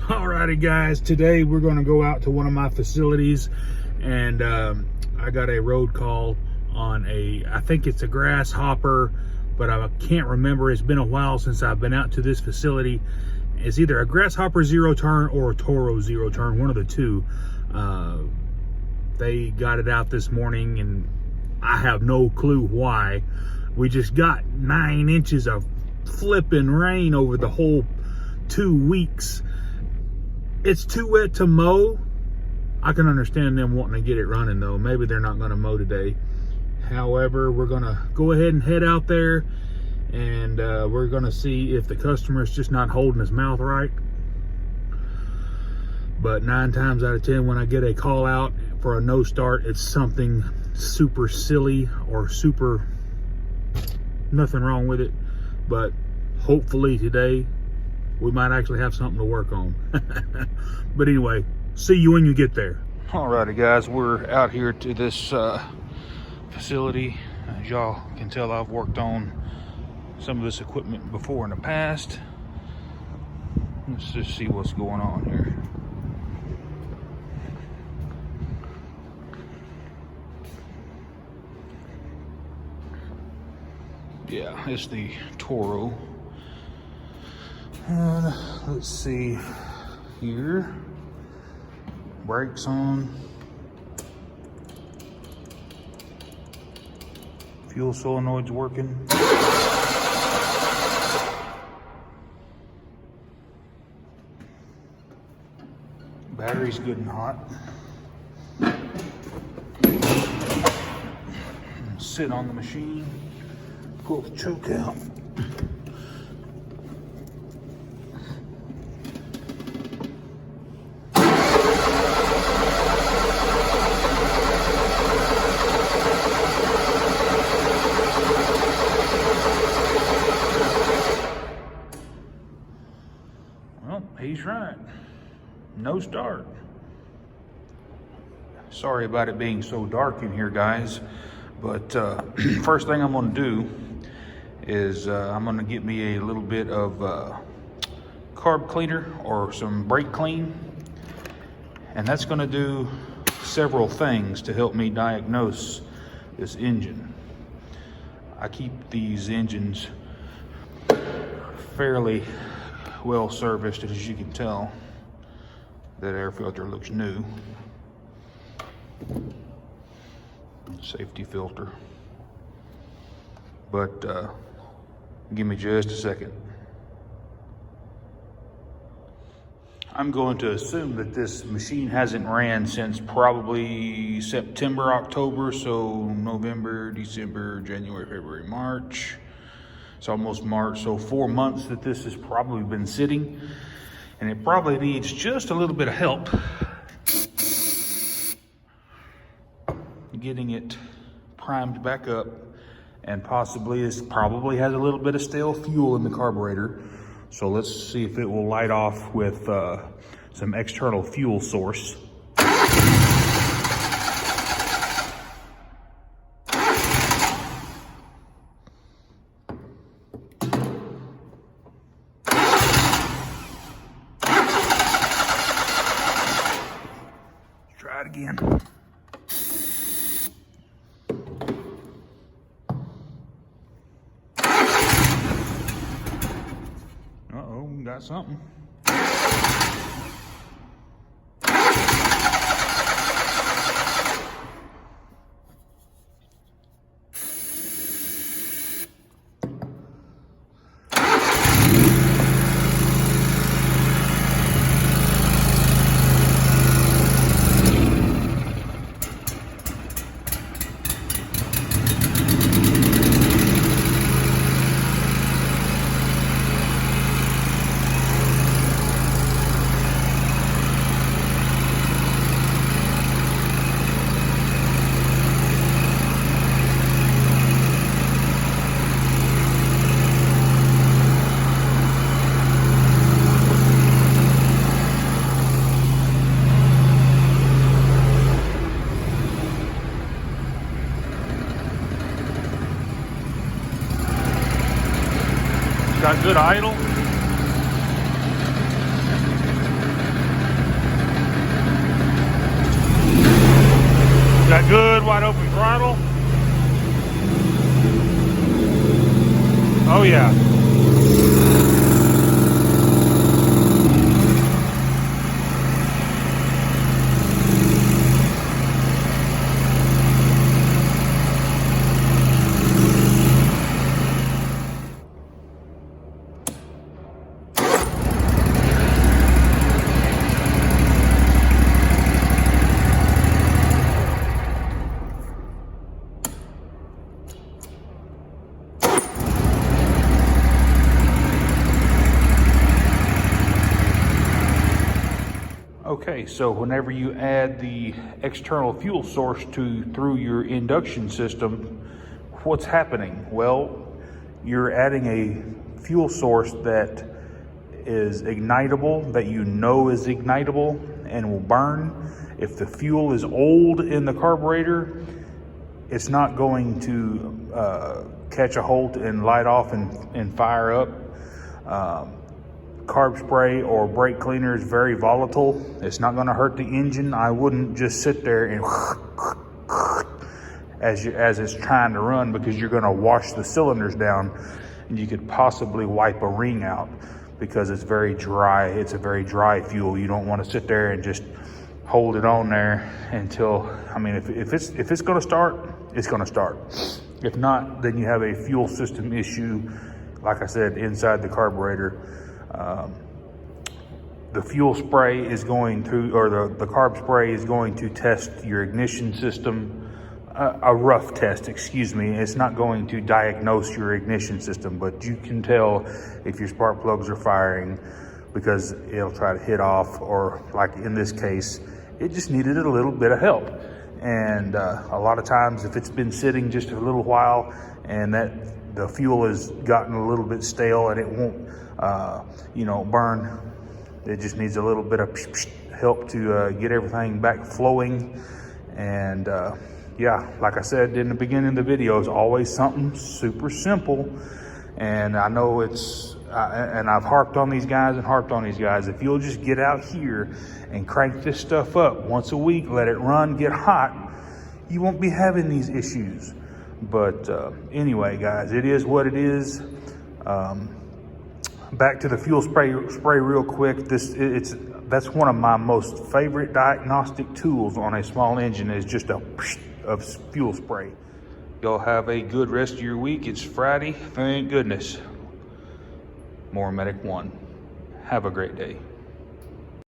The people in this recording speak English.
Alrighty guys, today we're going to go out to one of my facilities, and I got a road call on I think it's a grasshopper, but I can't remember. It's been a while since I've been out to this facility. It's either a grasshopper zero turn or a Toro zero turn, one of the two. They got it out this morning and I have no clue why. We just got 9 inches of flipping rain over the whole 2 weeks. It's too wet to mow. I can understand them wanting to get it running though. Maybe they're not going to mow today. However, we're going to go ahead and head out there, and we're going to see if the customer's just not holding his mouth right. But 9 times out of 10, when I get a call out for a no start, it's something super silly or super nothing wrong with it. But hopefully today we might actually have something to work on. But anyway, see you when you get there. Alrighty guys, we're out here to this facility. As y'all can tell, I've worked on some of this equipment before in the past. Let's just see what's going on here. Yeah, it's the Toro. And let's see here. Brakes on. Fuel solenoid's working. Battery's good and hot. Sit on the machine. Pull the choke out. Well, he's right. No start. Sorry about it being so dark in here, guys. But first thing I'm going to do is I'm going to get me a little bit of carb cleaner or some brake clean. And that's going to do several things to help me diagnose this engine. I keep these engines fairly well serviced, as you can tell. That air filter looks new. Safety filter. But give me just a second. I'm going to assume that this machine hasn't ran since probably September, October, so November, December, January, February, March. It's almost March, so 4 months that this has probably been sitting, and it probably needs just a little bit of help getting it primed back up, and probably has a little bit of stale fuel in the carburetor. So let's see if it will light off with some external fuel source. Try it again. Uh-oh, we got something. Got good idle. yeah. Okay, so whenever you add the external fuel source through your induction system, what's happening? Well, you're adding a fuel source that is ignitable, that you know is ignitable and will burn. If the fuel is old in the carburetor, it's not going to catch a hold and light off and fire up. Carb spray or brake cleaner is very volatile. It's not going to hurt the engine. I wouldn't just sit there and as it's trying to run, because you're going to wash the cylinders down and you could possibly wipe a ring out because it's very dry. It's a very dry fuel. You don't want to sit there and just hold it on there until, I mean, if it's going to start, it's going to start. If not, then you have a fuel system issue, like I said, inside the carburetor. The fuel spray is going to, or the carb spray is going to test your ignition system, a rough test, excuse me. It's not going to diagnose your ignition system, but you can tell if your spark plugs are firing because it'll try to hit off, or like in this case, it just needed a little bit of help. And a lot of times if it's been sitting just a little while and that the fuel has gotten a little bit stale and it won't burn, it just needs a little bit of help to get everything back flowing. And yeah, like I said in the beginning of the video, it's always something super simple. And I know and I've harped on these guys. If you'll just get out here and crank this stuff up once a week, let it run, get hot, you won't be having these issues. But anyway, guys, it is what it is. Back to the fuel spray real quick. That's one of my most favorite diagnostic tools on a small engine, is just a fuel spray. Y'all have a good rest of your week. It's Friday, thank goodness. Mower Medic 1. Have a great day.